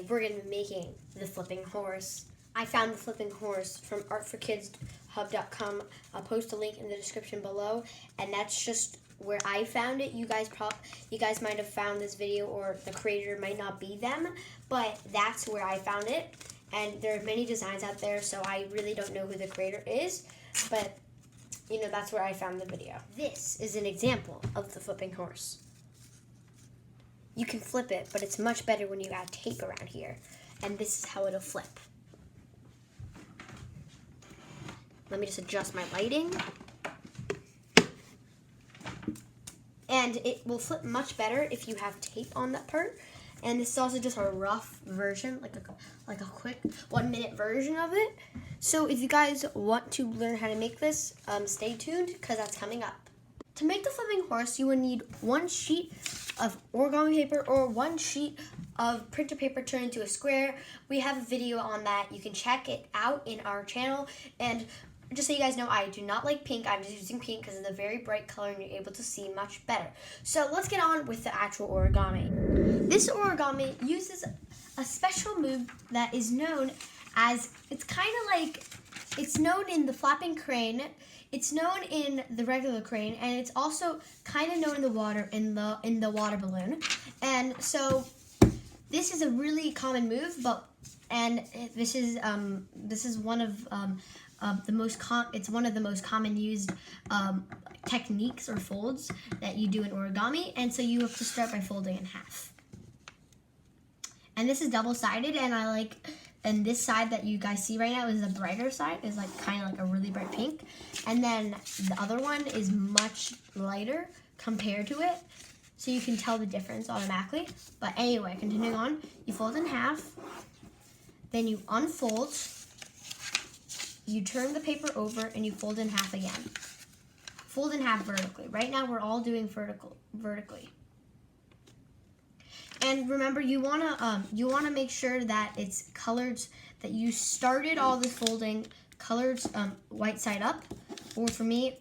we're going to be making the flipping horse. I found the flipping horse from artforkidshub.com. I'll post a link in the description below, and that's just where I found it. You guys might have found this video, or the creator might not be them, but that's where I found it. And there are many designs out there, so I really don't know who the creator is, but you know, that's where I found the video. This is an example of the flipping horse. You can flip it, but it's much better when you add tape around here. And this is how it'll flip. Let me just adjust my lighting. And it will flip much better if you have tape on that part. And this is also just a rough version, like a quick 1-minute version of it. So if you guys want to learn how to make this, stay tuned, because that's coming up. To make the flipping horse, you will need 1 sheet of origami paper or 1 sheet of printer paper turned into a square. We have a video on that. You can check it out in our channel. And just so you guys know, I do not like pink. I'm just using pink because it's a very bright color and you're able to see much better. So let's get on with the actual origami. This origami uses a special move that is known as, it's known in the flapping crane, it's known in the regular crane, and it's also kind of known in the water, in the water balloon. And so this is a really common move, this is one of the most common used techniques or folds that you do in origami, and so you have to start by folding in half. And this is double-sided, and this side that you guys see right now is the brighter side, is kind of like a really bright pink, and then the other one is much lighter compared to it, so you can tell the difference automatically. But anyway, continuing on, you fold in half, then you unfold, you turn the paper over, and you fold in half again. Fold in half vertically. Right now we're all doing vertically. And remember, you wanna make sure that it's colored, that you started all the folding colored white side up, or for me,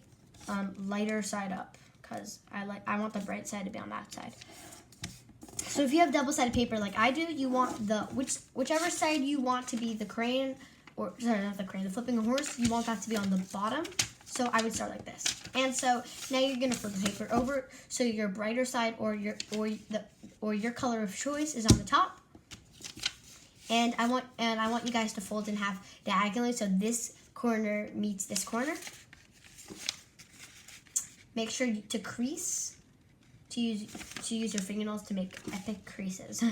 lighter side up, because I want the bright side to be on that side. So if you have double-sided paper like I do, you want whichever side you want to be the crane, or sorry, not the crane, the flipping horse, you want that to be on the bottom. So I would start like this. And so now you're gonna flip the paper over, so your brighter side or your color of choice is on the top. And I want you guys to fold in half diagonally, so this corner meets this corner. Make sure to crease, to use your fingernails to make epic creases.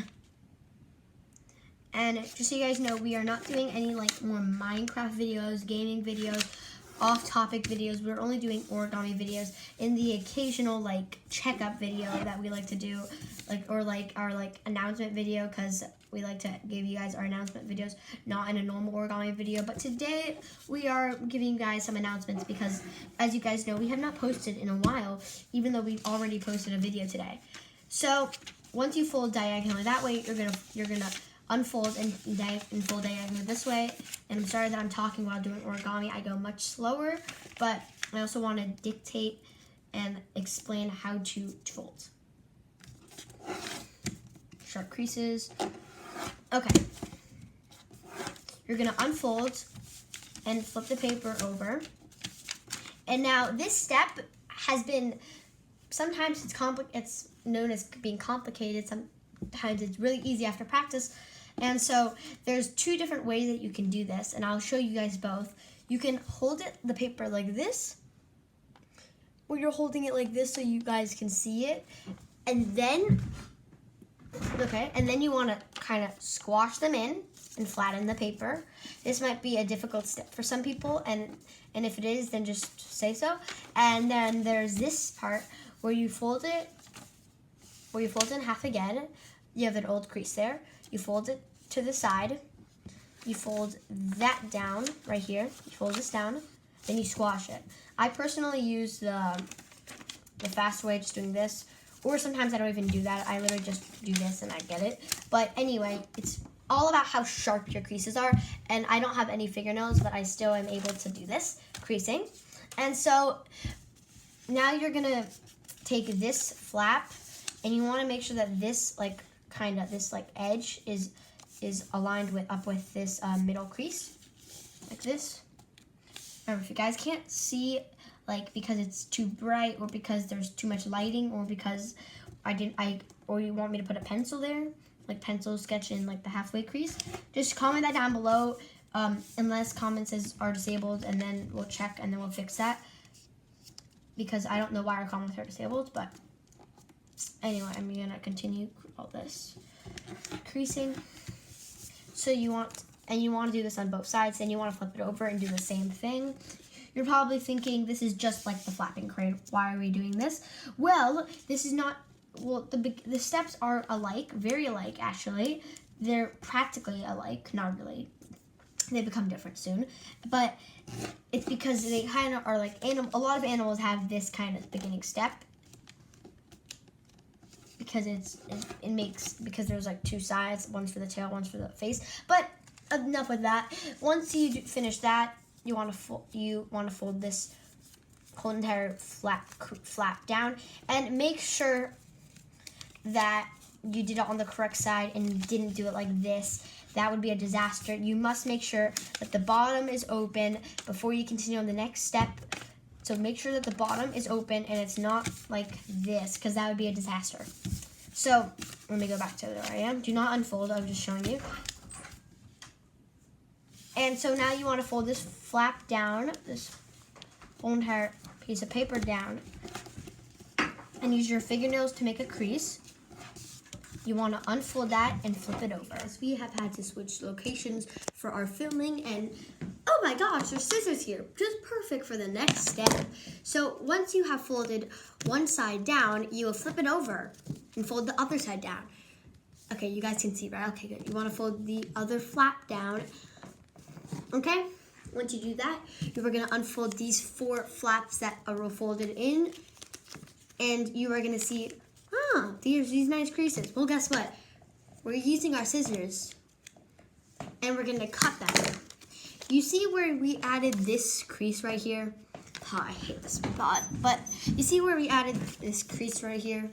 And just so you guys know, we are not doing any more Minecraft videos, gaming videos, off-topic videos. We're only doing origami videos, in the occasional checkup video that we like to do, or our announcement video, because we like to give you guys our announcement videos, not in a normal origami video. But today we are giving you guys some announcements because, as you guys know, we have not posted in a while, even though we've already posted a video today. So once you fold diagonally that way, you're gonna unfold and fold diagonally this way. And I'm sorry that I'm talking while doing origami. I go much slower, but I also want to dictate and explain how to fold. Sharp creases. Okay. You're gonna unfold and flip the paper over. And now this step has been, sometimes it's known as being complicated. Sometimes it's really easy after practice. And so there's 2 different ways that you can do this, and I'll show you guys both. You can hold the paper like this, or you're holding it like this so you guys can see it. And then, you want to kind of squash them in and flatten the paper. This might be a difficult step for some people, and if it is, then just say so. And then there's this part where you fold it in half again. You have an old crease there. You fold it to the side. You fold that down right here. You fold this down. Then you squash it. I personally use the fast way, just doing this. Or sometimes I don't even do that. I literally just do this and I get it. But anyway, it's all about how sharp your creases are. And I don't have any fingernails, but I still am able to do this creasing. And so now you're going to take this flap, and you want to make sure that this edge is is aligned up with this middle crease, like this. Remember, if you guys can't see, like because it's too bright, or because there's too much lighting, or because or you want me to put a pencil there, like pencil sketch in like the halfway crease, just comment that down below. Unless comments are disabled, and then we'll check and then we'll fix that, because I don't know why our comments are disabled. But anyway, I'm gonna continue all this creasing. So you want to do this on both sides, and you want to flip it over and do the same thing. You're probably thinking, this is just like the flapping crane. Why are we doing this? Well, this is not. Well, the steps are alike, very alike actually. They're practically alike, not really. They become different soon, but it's because they kind of are like a lot of animals have this kind of beginning step, because because there's like two sides, one's for the tail, one's for the face. But enough with that. Once you finish that, you want to fold this whole entire flap down, and make sure that you did it on the correct side and you didn't do it like this. That would be a disaster. You must make sure that the bottom is open before you continue on the next step. So make sure that the bottom is open and it's not like this, because that would be a disaster. So let me go back to where I am. Do not unfold, I'm just showing you. And so now you want to fold this flap down, this whole entire piece of paper down, and use your fingernails to make a crease. You want to unfold that and flip it over. As we have had to switch locations for our filming, and oh my gosh, there's scissors here, just perfect for the next step. So once you have folded one side down, you will flip it over and fold the other side down. Okay, you guys can see, right? Okay, good. You want to fold the other flap down. Okay, once you do that, you are going to unfold these 4 flaps that are folded in, and you are going to see, these nice creases. Well, guess what? We're using our scissors, and we're going to cut them. You see where we added this crease right here? Oh, I hate this spot, but you see where we added this crease right here?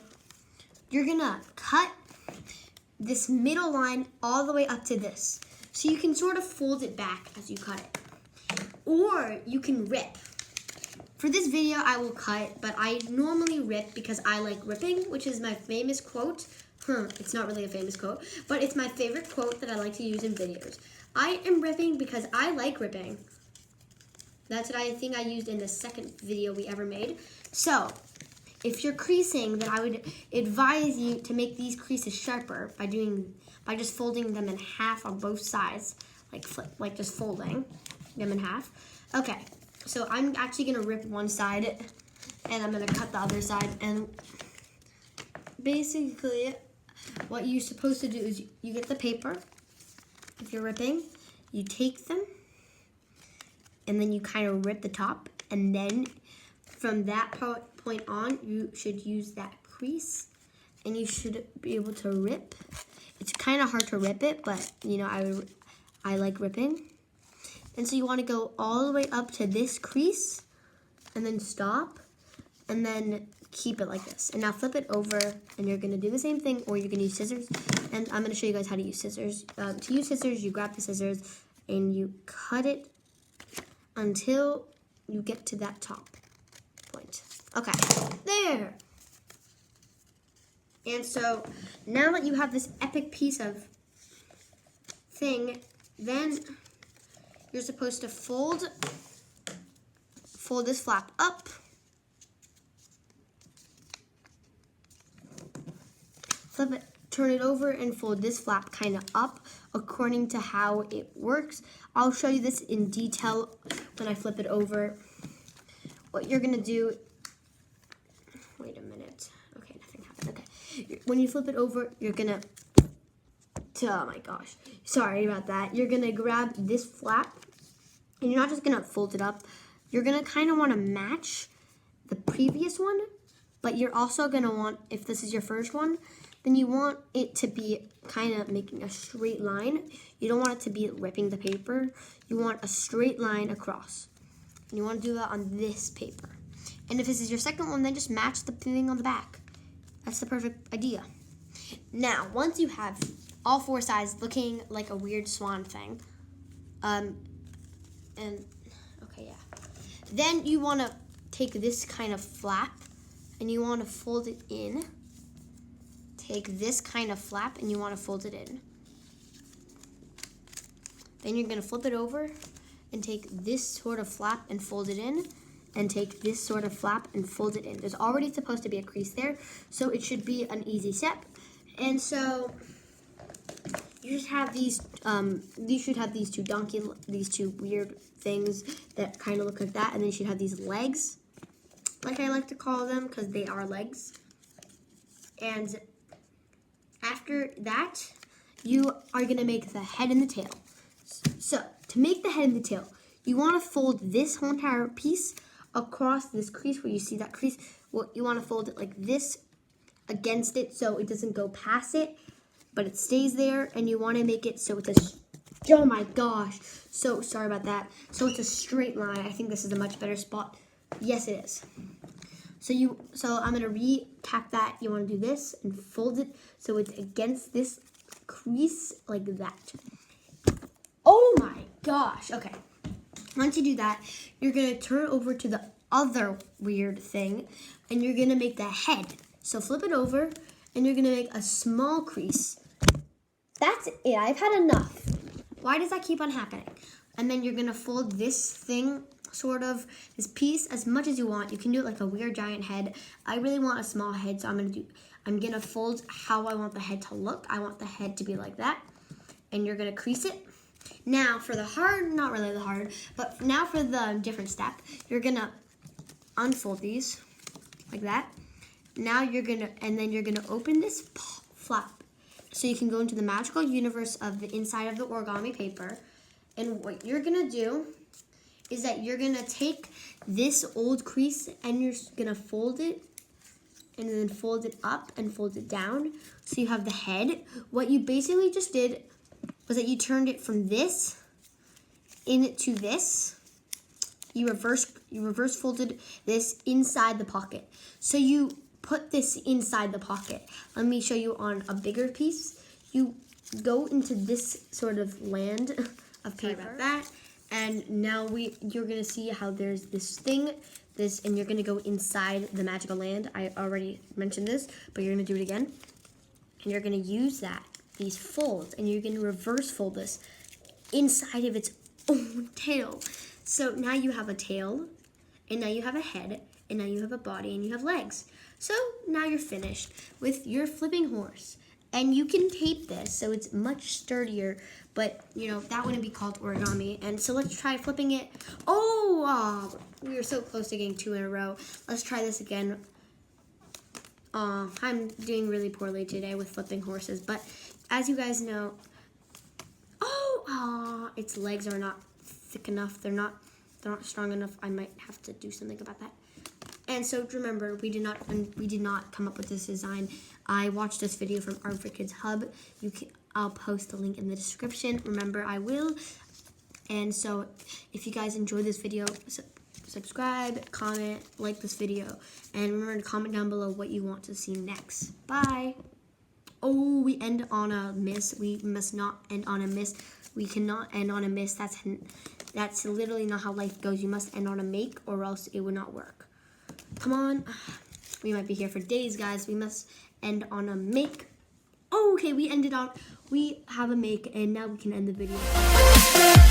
You're going to cut this middle line all the way up to this. So you can sort of fold it back as you cut it. Or you can rip. For this video, I will cut, but I normally rip because I like ripping, which is my famous quote. It's not really a famous quote, but it's my favorite quote that I like to use in videos. I am ripping because I like ripping. That's what I think I used in the second video we ever made. So, if you're creasing, then I would advise you to make these creases sharper by just folding them in half on both sides, like just folding them in half. Okay. So I'm actually going to rip one side, and I'm going to cut the other side. And basically, what you're supposed to do is you get the paper. If you're ripping, you take them, and then you kind of rip the top. And then from that point on, you should use that crease, and you should be able to rip. It's kind of hard to rip it, but, you know, I like ripping. And so you want to go all the way up to this crease, and then stop, and then keep it like this. And now flip it over, and you're going to do the same thing, or you can use scissors. And I'm going to show you guys how to use scissors. To use scissors, you grab the scissors, and you cut it until you get to that top point. Okay, there. And so now that you have this epic piece of thing, then you're supposed to fold this flap up, flip it, turn it over, and fold this flap kind of up according to how it works. I'll show you this in detail when I flip it over. What you're gonna do, wait a minute, okay, nothing happened, okay. When you flip it over, you're gonna, oh my gosh, sorry about that. You're gonna grab this flap, and you're not just gonna fold it up. You're gonna kind of want to match the previous one, but you're also gonna want, if this is your first one, then you want it to be kind of making a straight line. You don't want it to be ripping the paper. You want a straight line across. And you want to do that on this paper. And if this is your second one, then just match the thing on the back. That's the perfect idea. Now, once you have all four sides, looking like a weird swan thing. And okay, yeah. Then you want to take this kind of flap and you want to fold it in. Take this kind of flap and you want to fold it in. Then you're going to flip it over and take this sort of flap and fold it in, and take this sort of flap and fold it in. There's already supposed to be a crease there, so it should be an easy step. And so you just have these, you should have these two weird things that kind of look like that, and then you should have these legs, like I like to call them, because they are legs. And after that, you are gonna make the head and the tail. So to make the head and the tail, you want to fold this whole entire piece across this crease where you see that crease. Well, you want to fold it like this against it so it doesn't go past it, but it stays there. And you want to make it so it's a, oh my gosh, so sorry about that. So it's a straight line. I think this is a much better spot. Yes, it is. So I'm gonna recap that. You want to do this and fold it so it's against this crease like that. Oh my gosh. Okay. Once you do that, you're going to turn over to the other weird thing, and you're going to make the head. So flip it over, and you're going to make a small crease. That's it. I've had enough. Why does that keep on happening? And then you're going to fold this thing, sort of, this piece, as much as you want. You can do it like a weird giant head. I really want a small head, so I'm going to fold how I want the head to look. I want the head to be like that. And you're going to crease it. Now for the hard, not really the hard, but now for the different step, you're gonna unfold these like that. Now and then you're gonna open this flap so you can go into the magical universe of the inside of the origami paper. And what you're gonna do is that you're gonna take this old crease and you're gonna fold it and then fold it up and fold it down so you have the head. What you basically just did was that you turned it from this into this. You reverse folded this inside the pocket. So you put this inside the pocket. Let me show you on a bigger piece. You go into this sort of land of paper like that, and now you're gonna see how there's this thing, and you're gonna go inside the magical land. I already mentioned this, but you're gonna do it again, and you're gonna use these folds, and you're going to reverse fold this inside of its own tail. So now you have a tail, and now you have a head, and now you have a body, and you have legs. So now you're finished with your flipping horse. And you can tape this so it's much sturdier, but that wouldn't be called origami. And so let's try flipping it. Oh, we were so close to getting 2 in a row. Let's try this again. I'm doing really poorly today with flipping horses, but as you guys know, its legs are not thick enough. They're not strong enough. I might have to do something about that. And so remember, we did not come up with this design. I watched this video from Art for Kids Hub. I'll post the link in the description. Remember, I will. And so if you guys enjoyed this video, subscribe, comment, like this video, and remember to comment down below what you want to see next. Bye. Oh, we end on a miss. We must not end on a miss. We cannot end on a miss. That's literally not how life goes. You must end on a make, or else it would not work. Come on. We might be here for days, guys. We must end on a make. Oh, okay, we have a make, and now we can end the video.